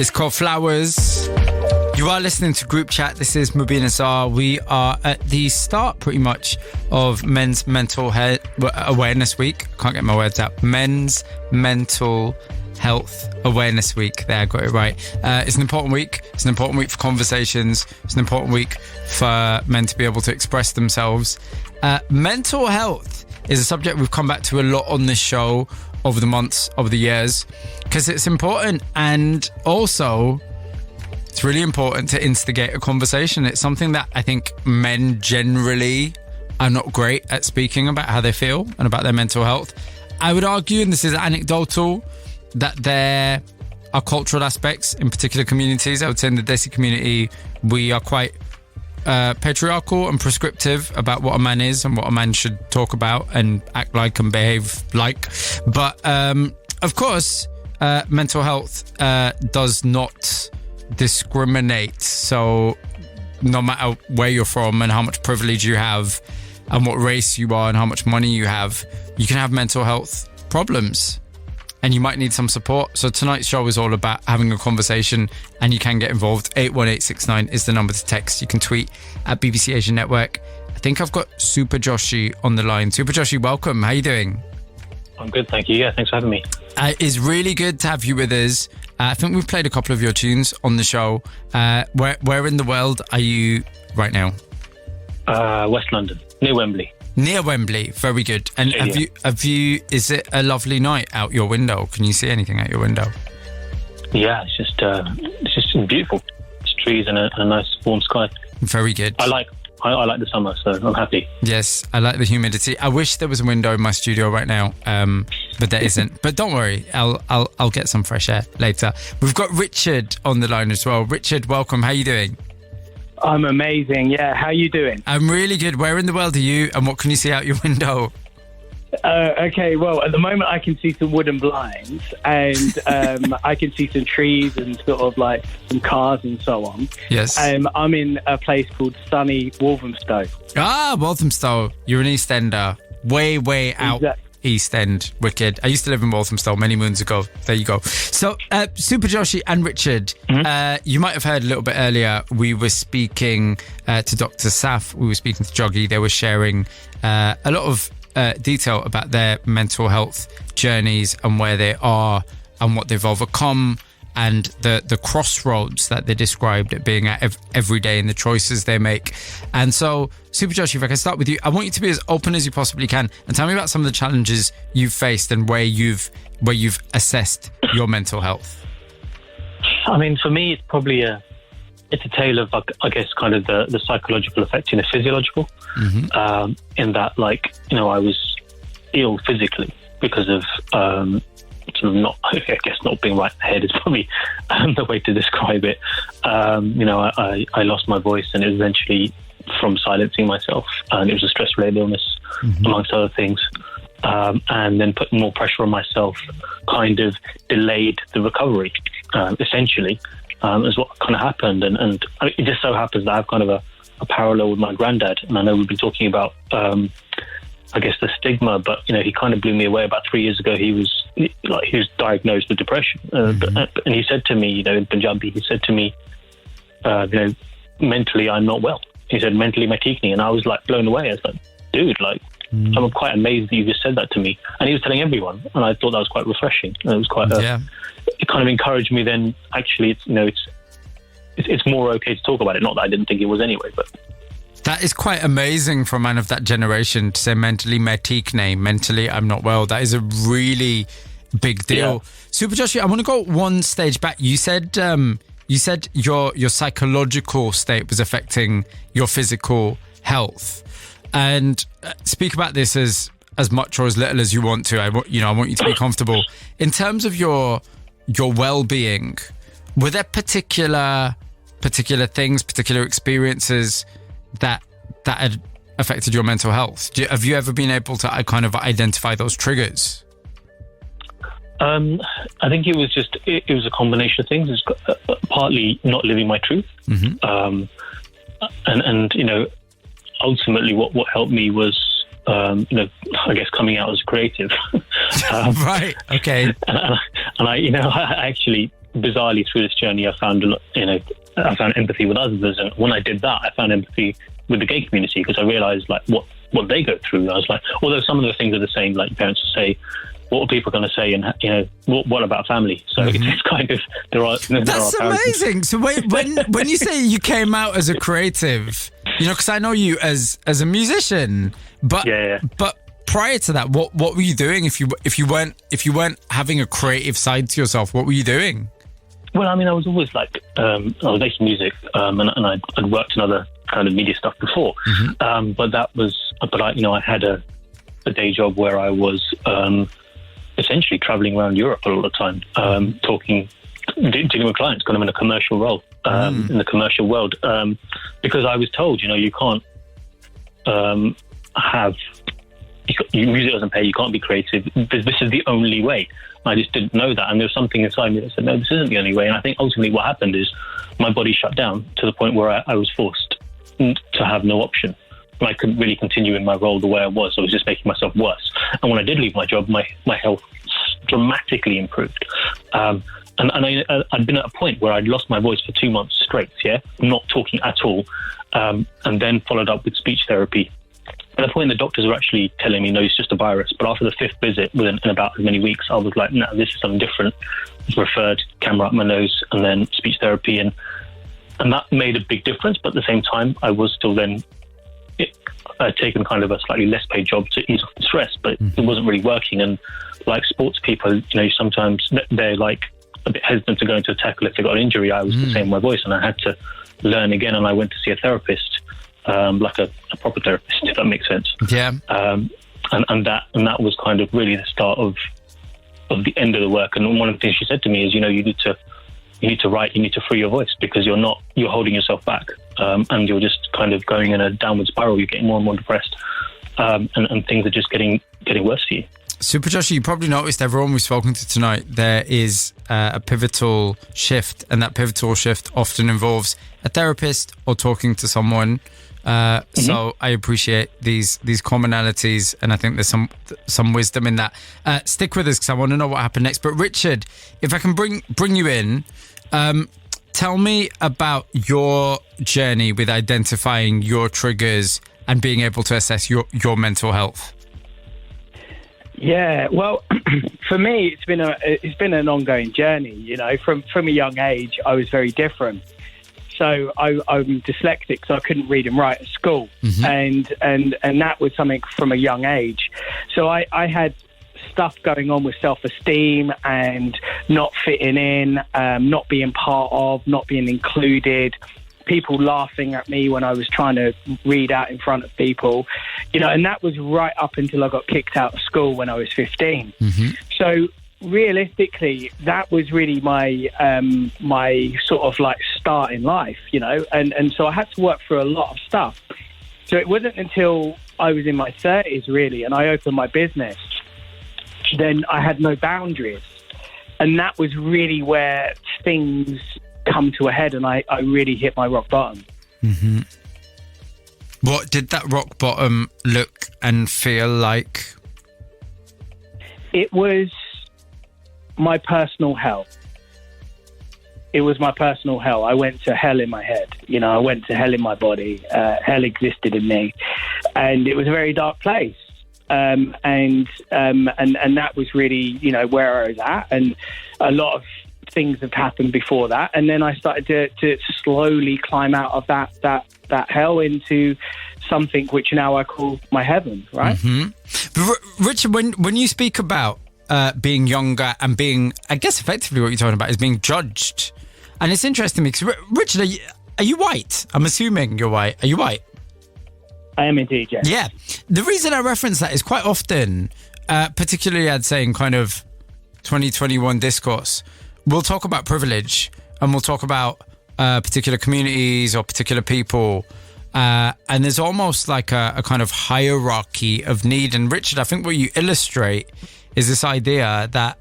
It's called Flowers. You are listening to Group Chat. This is Mobeen Azhar. We are at the start, pretty much, of Men's Mental Health Awareness Week. Can't get my words out. Men's Mental Health Awareness Week. There, I got it right. It's an important week. It's an important week for conversations. It's an important week for men to be able to express themselves. Mental health is a subject we've come back to a lot on this show over the months, over the years, because it's important, and also it's really important to instigate a conversation. It's something that I think men generally are not great at speaking about how they feel and about their mental health. I would argue, and this is anecdotal, that there are cultural aspects in particular communities. I would say in the Desi community, we are quite patriarchal and prescriptive about what a man is and what a man should talk about and act like and behave like. But of course, mental health does not discriminate. So no matter where you're from and how much privilege you have and what race you are and how much money you have, you can have mental health problems and you might need some support. So tonight's show is all about having a conversation, and you can get involved. 81869 is the number to text. You can tweet at BBC Asian Network. I think I've got Super Joshi on the line. Super Joshi, welcome. How are you doing? I'm good, thank you. Yeah, thanks for having me. It's really good to have you with us. I think we've played a couple of your tunes on the show. Where in the world are you right now? West London, near Wembley. Near Wembley, very good. And have you? Is it a lovely night out your window? Can you see anything out your window? Yeah, it's just beautiful. It's trees and a nice warm sky. Very good. I like the summer, so I'm happy. Yes, I like the humidity. I wish there was a window in my studio right now, but there isn't. But don't worry, I'll get some fresh air later. We've got Richard on the line as well. Richard, welcome. How are you doing? I'm amazing. Yeah, how you doing? I'm really good. Where in the world are you, and what can you see out your window? Okay, well, at the moment I can see some wooden blinds, and I can see some trees and sort of like some cars and so on. Yes. I'm in a place called sunny Walthamstow. Ah, Walthamstow. You're an East Ender. Way out. East End. Wicked. I used to live in Walthamstow many moons ago. There you go. So, Super Joshi and Richard, you might have heard a little bit earlier, we were speaking to Dr. Saf, we were speaking to Joggy. They were sharing a lot of detail about their mental health journeys and where they are and what they've overcome, and the crossroads that they described it being at every day and the choices they make. And so, Super Joshi, if I can start with you, I want you to be as open as you possibly can and tell me about some of the challenges you've faced and where you've assessed your mental health. I mean, for me, it's probably it's a tale of, I guess, kind of the psychological effect and the physiological. Mm-hmm. In that, like, you know, I was ill physically because of sort of not being right in the head is probably the way to describe it. You know, I lost my voice, and it was eventually from silencing myself, and it was a stress-related illness, amongst other things. And then putting more pressure on myself kind of delayed the recovery, essentially, is what kind of happened. And it just so happens that I have kind of a parallel with my granddad, and I know we've been talking about I guess the stigma, but you know, he kind of blew me away about 3 years ago. He was diagnosed with depression, and he said to me, you know, in Punjabi, he said to me, you know, mentally I'm not well. He said, mentally my teaching, and I was like blown away. I was like, dude, like I'm quite amazed that you just said that to me. And he was telling everyone, and I thought that was quite refreshing. And it was quite it kind of encouraged me. Then actually, it's, you know, it's more okay to talk about it. Not that I didn't think it was anyway, but. That is quite amazing for a man of that generation to say mentally mentally I'm not well. That is a really big deal. Yeah. Super Joshi, I want to go one stage back. You said your psychological state was affecting your physical health, and speak about this as much or as little as you want to. I want you to be comfortable in terms of your well-being. Were there particular things, particular experiences that had affected your mental health? Have you ever been able to kind of identify those triggers? I think it was a combination of things. It's partly not living my truth, and you know, ultimately what helped me was you know, I guess coming out as a creative. Right. Okay. And I, you know, I actually bizarrely through this journey, I found I found empathy with others, and when I did that, I found empathy with the gay community, because I realised like what they go through. I was like, although some of the things are the same, like your parents will say, what are people going to say, and what about family? So it's kind of That's amazing. So when you say you came out as a creative, because I know you as a musician, but but prior to that, what were you doing? If you weren't having a creative side to yourself, what were you doing? Well, I mean, I was always like, I was making music, and I'd worked in other kind of media stuff before, but I had a day job where I was essentially traveling around Europe a lot of the time, dealing with clients, kind of in a commercial role in the commercial world, because I was told, you can't music doesn't pay, you can't be creative, this is the only way. I just didn't know that, and there was something inside me that said, no, this isn't the only way. And I think ultimately what happened is my body shut down to the point where I was forced to have no option. I couldn't really continue in my role the way I was. I was just making myself worse. And when I did leave my job, my health dramatically improved. And I'd been at a point where I'd lost my voice for 2 months straight, not talking at all, and then followed up with speech therapy. At the point, the doctors were actually telling me, no, it's just a virus. But after the 5th visit, in about as many weeks, I was like, no, this is something different. I was referred, camera up my nose, and then speech therapy. And that made a big difference. But at the same time, I was still then taken kind of a slightly less paid job to ease off the stress, but it wasn't really working. And like sports people, sometimes they're like a bit hesitant to go into a tackle if they got an injury. I was the same with my voice, and I had to learn again. And I went to see a therapist, like a proper therapist, if that makes sense. Yeah. And that was kind of really the start of the end of the work. And one of the things she said to me is, you need to write, you need to free your voice, because you're holding yourself back, and you're just kind of going in a downward spiral. You're getting more and more depressed, and things are just getting worse for you. Super Joshua, you probably noticed, everyone we've spoken to tonight, there is a pivotal shift, and that pivotal shift often involves a therapist or talking to someone. So I appreciate these commonalities, and I think there's some wisdom in that. Stick with us, because I want to know what happened next. But Richard, if I can bring you in, tell me about your journey with identifying your triggers and being able to assess your mental health. Yeah, well, for me, it's been an ongoing journey. From a young age, I was very different. So I'm dyslexic, so I couldn't read and write at school, and that was something from a young age. So I had stuff going on with self-esteem and not fitting in, not being part of, not being included. People laughing at me when I was trying to read out in front of people, and that was right up until I got kicked out of school when I was 15. So realistically, that was really my sort of like start in life, and so I had to work through a lot of stuff. So it wasn't until I was in my 30s, really, and I opened my business, then I had no boundaries. And that was really where things come to a head, and I really hit my rock bottom. What did that rock bottom look and feel like? It was my personal hell. It was my personal hell. I went to hell in my head. I went to hell in my body. Hell existed in me, and it was a very dark place. And that was really, where I was at. And a lot of things have happened before that. And then I started to slowly climb out of that hell into something which now I call my heaven, right? But Richard, when you speak about being younger and being, I guess effectively what you're talking about is being judged. And it's interesting because, Richard, are you white? I'm assuming you're white. Are you white? I am indeed, yes. Yeah. The reason I reference that is quite often, particularly I'd say in kind of 2021 discourse, we'll talk about privilege and we'll talk about particular communities or particular people. And there's almost like a kind of hierarchy of need. And Richard, I think what you illustrate is this idea that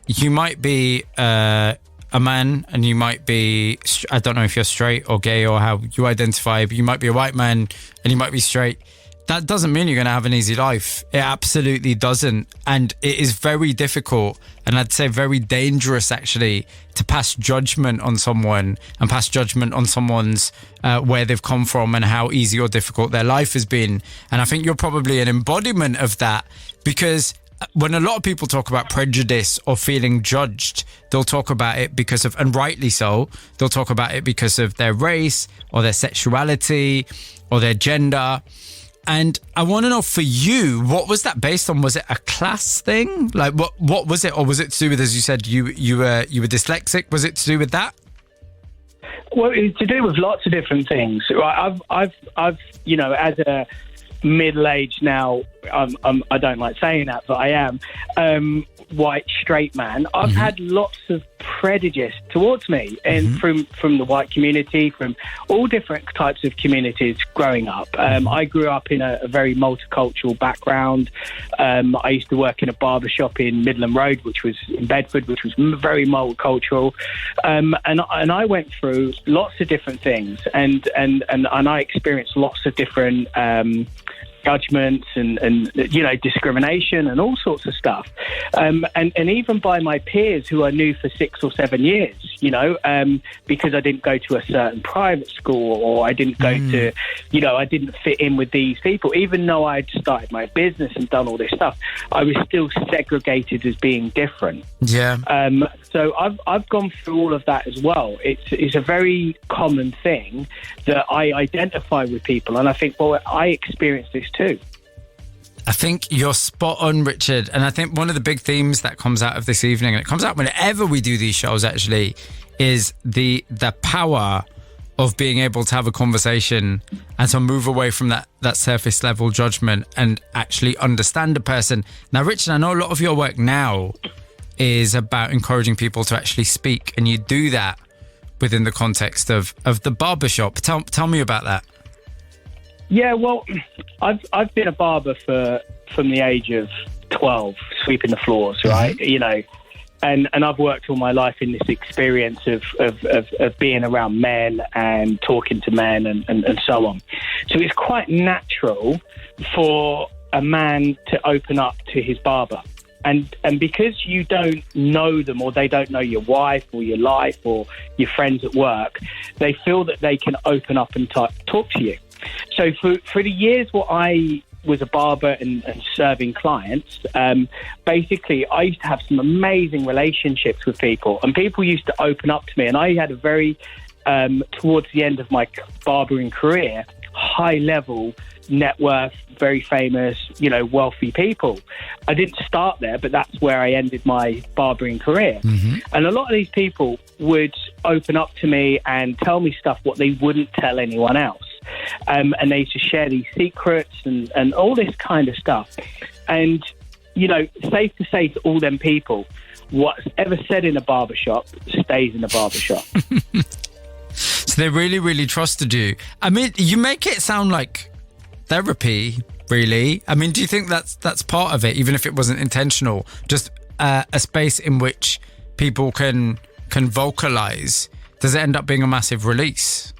you might be a man and you might be, I don't know if you're straight or gay or how you identify, but you might be a white man and you might be straight. that doesn't mean you're going to have an easy life. It absolutely doesn't. And it is very difficult, and I'd say very dangerous actually, to pass judgment on someone and pass judgment on someone's where they've come from and how easy or difficult their life has been. And I think you're probably an embodiment of that, because when a lot of people talk about prejudice or feeling judged, they'll talk about it because of, and rightly so, they'll talk about it because of their race or their sexuality or their gender. And I want to know, for you, what was that based on? Was it a class thing? Like, what was it? Or was it to do with, as you said, you were dyslexic? Was it to do with that? Well, it's to do with lots of different things. I've you know, as a middle-aged now, I don't like saying that, but I am white straight man. I've had lots of prejudice towards me, and from the white community, from all different types of communities growing up. I grew up in a very multicultural background. I used to work in a barber shop in Midland Road, which was in Bedford, which was very multicultural. And I went through lots of different things, and I experienced lots of different judgments and you know, discrimination and all sorts of stuff, and even by my peers who I knew for 6 or 7 years, you know, because I didn't go to a certain private school, or I didn't go to, you know, I didn't fit in with these people. Even though I'd started my business and done all this stuff, I was still segregated as being different. Yeah. So I've gone through all of that as well. It's a very common thing that I identify with people, and I think, well, I experienced this too. I think you're spot on, Richard. And I think one of the big themes that comes out of this evening, and it comes out whenever we do these shows actually, is the power of being able to have a conversation and to move away from that surface level judgment and actually understand a person. Now, Richard, I know a lot of your work now is about encouraging people to actually speak, and you do that within the context of the barbershop. Tell me about that. Yeah, well, I've been a barber from the age of 12, sweeping the floors, right? You know, and I've worked all my life in this experience of being around men and talking to men and so on. So it's quite natural for a man to open up to his barber. And because you don't know them, or they don't know your wife or your life or your friends at work, they feel that they can open up and talk to you. So for the years where I was a barber and serving clients, basically I used to have some amazing relationships with people, and people used to open up to me, and I had a very, towards the end of my barbering career, high level net worth, very famous, you know, wealthy people. I didn't start there, but that's where I ended my barbering career. And a lot of these people would open up to me and tell me stuff what they wouldn't tell anyone else. And they used to share these secrets and all this kind of stuff. And, you know, safe to say to all them people, what's ever said in a barbershop stays in a barbershop. So they really, really trusted you. I mean, you make it sound like therapy, really. I mean, do you think that's part of it, even if it wasn't intentional? Just a space in which people can vocalize. Does it end up being a massive release?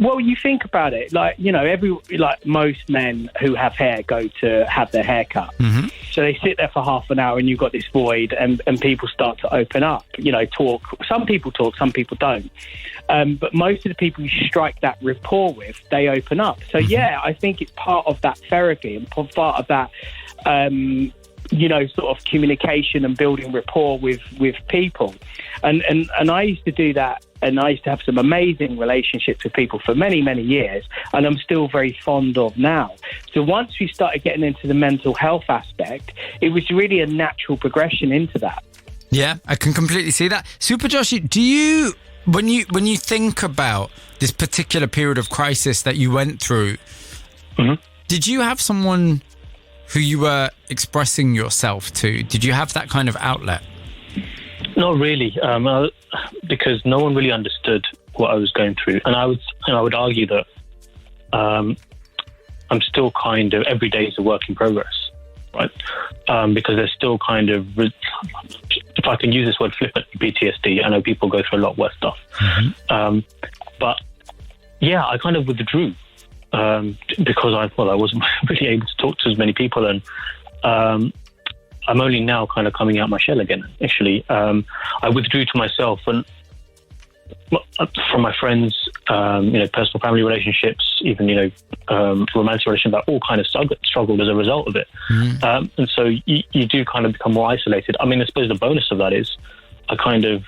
Well, you think about it, like, you know, most men who have hair go to have their hair cut. So they sit there for half an hour and you've got this void, and people start to open up, you know, talk. Some people talk, some people don't. But most of the people you strike that rapport with, they open up. So, yeah, I think it's part of that therapy and part of that, you know, sort of communication and building rapport with people. And I used to do that, and I used to have some amazing relationships with people for many, many years, and I'm still very fond of now. So once we started getting into the mental health aspect, it was really a natural progression into that. Yeah, I can completely see that. Super Josh, do you, when you think about this particular period of crisis that you went through, did you have someone who you were expressing yourself to? Did you have that kind of outlet? Not really, because no one really understood what I was going through, and I would argue that I'm still kind of, every day is a work in progress, right? Because there's still kind of, if I can use this word flippantly, PTSD. I know people go through a lot worse stuff, but yeah, I kind of withdrew because I wasn't really able to talk to as many people, and I'm only now kind of coming out my shell again. Actually, I withdrew to myself and from my friends, personal family relationships, even romantic relationships. I all kind of struggled as a result of it, and so you do kind of become more isolated. I mean, I suppose the bonus of that is I kind of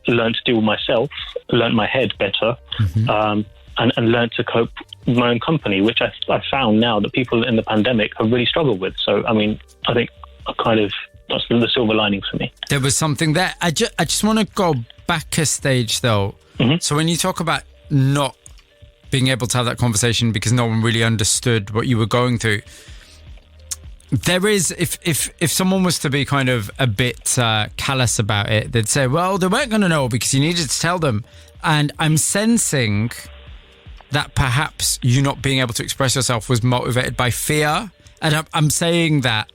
learned to deal with myself, learned my head better, and learned to cope with my own company, which I found now that people in the pandemic have really struggled with. So, I mean, I think that's the silver lining for me. There was something there. I just want to go back a stage, though. So when you talk about not being able to have that conversation because no one really understood what you were going through, there is, if someone was to be kind of a bit callous about it, they'd say, well, they weren't going to know because you needed to tell them. And I'm sensing that perhaps you not being able to express yourself was motivated by fear. And I'm saying that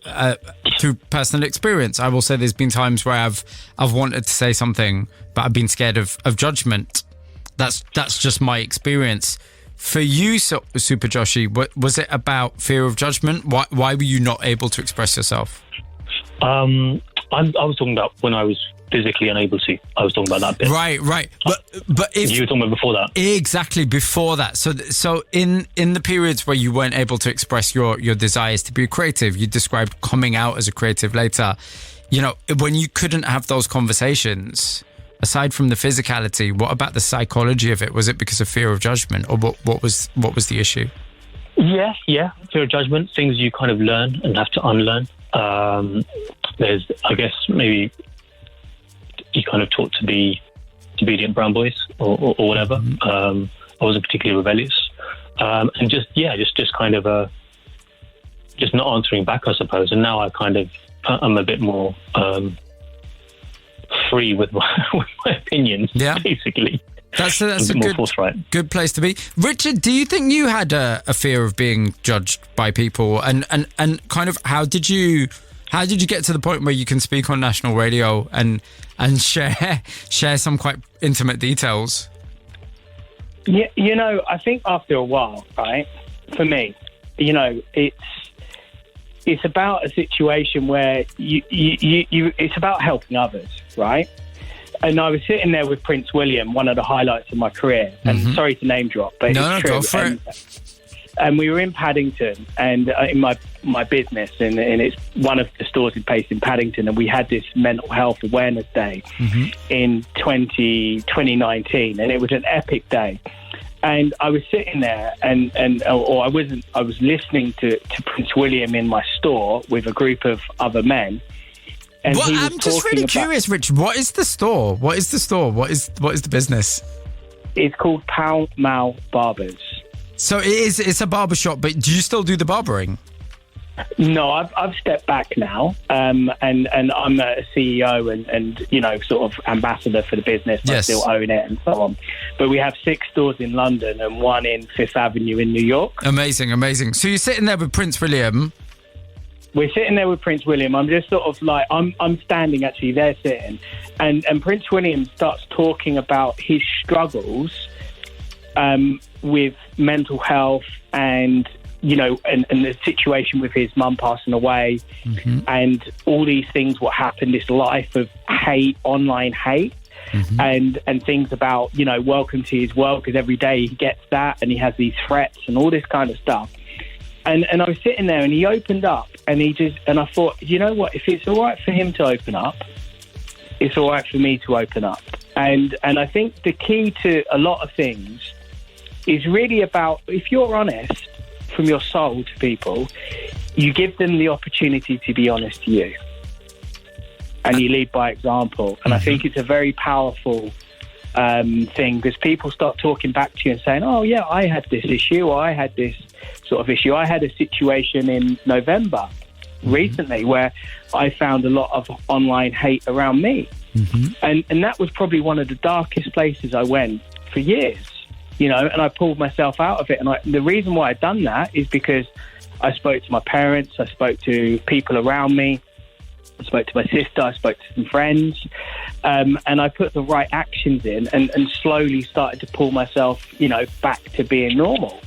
through personal experience. I will say there's been times where I've wanted to say something, but I've been scared of judgment. That's just my experience. For you, Super Joshi, was it about fear of judgment? Why were you not able to express yourself? I was talking about when I was physically unable to. I was talking about that bit. Right. But if you were talking about before that, exactly before that. So in the periods where you weren't able to express your desires to be creative, you described coming out as a creative later. When you couldn't have those conversations, aside from the physicality, what about the psychology of it? Was it because of fear of judgment, or what was the issue? Yeah, fear of judgment, things you kind of learn and have to unlearn. There's, I guess, maybe you kind of taught to be obedient brown boys or whatever. I wasn't particularly rebellious, and just kind of just not answering back, I suppose. And now I'm a bit more free with my opinions. Yeah, basically. That's a good place to be. Richard, do you think you had a fear of being judged by people, and kind of how did you get to the point where you can speak on national radio and share some quite intimate details? Yeah, I think after a while, right? For me, it's about a situation where you it's about helping others, right? And I was sitting there with Prince William, one of the highlights of my career. And sorry to name drop, but it's true. Go for it. And we were in Paddington, and in my business, and it's one of the stores based in Paddington, and we had this mental health awareness day in 2019, and it was an epic day. And I was sitting there, I was listening to Prince William in my store with a group of other men. And I'm just really curious, Rich. What is the store? What is the business? It's called Pall Mall Barbers. So it's a barber shop, but do you still do the barbering? No, I've stepped back now, and I'm a CEO and sort of ambassador for the business. Yes. I still own it and so on. But we have 6 stores in London and 1 in Fifth Avenue in New York. Amazing. So you're sitting there with Prince William. We're sitting there with Prince William. I'm just sort of like, I'm standing actually, they're sitting. And Prince William starts talking about his struggles with mental health and the situation with his mum passing away and all these things, what happened, this life of hate, online hate, and things about, welcome to his world, because every day he gets that and he has these threats and all this kind of stuff. And I was sitting there and he opened up and I thought, you know what, if it's all right for him to open up, it's all right for me to open up. And I think the key to a lot of things is really about, if you're honest from your soul to people, you give them the opportunity to be honest to you. And you lead by example. And I think it's a very powerful thing, because people start talking back to you and saying, oh yeah, I had this issue, or I had this sort of issue. I had a situation in November recently where I found a lot of online hate around me. And that was probably one of the darkest places I went for years, and I pulled myself out of it. And the reason why I'd done that is because I spoke to my parents, I spoke to people around me, I spoke to my sister, I spoke to some friends, and I put the right actions in and slowly started to pull myself, back to being normal.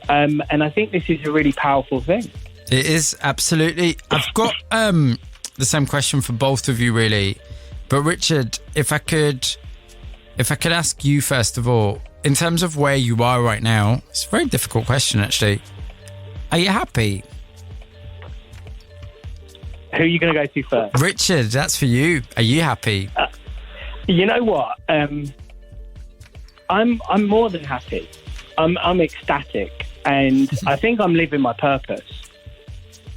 And I think this is a really powerful thing. It is, absolutely. I've got the same question for both of you, really. But Richard, if I could ask you first of all, in terms of where you are right now, it's a very difficult question, actually. Are you happy? Who are you going to go to first? Richard, that's for you. Are you happy? You know what? I'm more than happy. I'm ecstatic, and I think I'm living my purpose.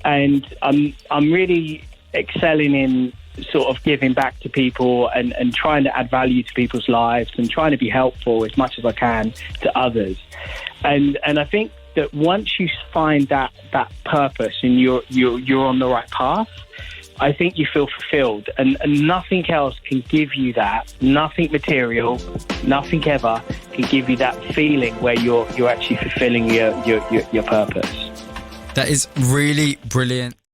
And I'm really excelling in sort of giving back to people and trying to add value to people's lives and trying to be helpful as much as I can to others. And I think that once you find that purpose and you're on the right path, I think you feel fulfilled, and nothing else can give you that. Nothing material, nothing ever can give you that feeling where you're actually fulfilling your purpose. That is really brilliant.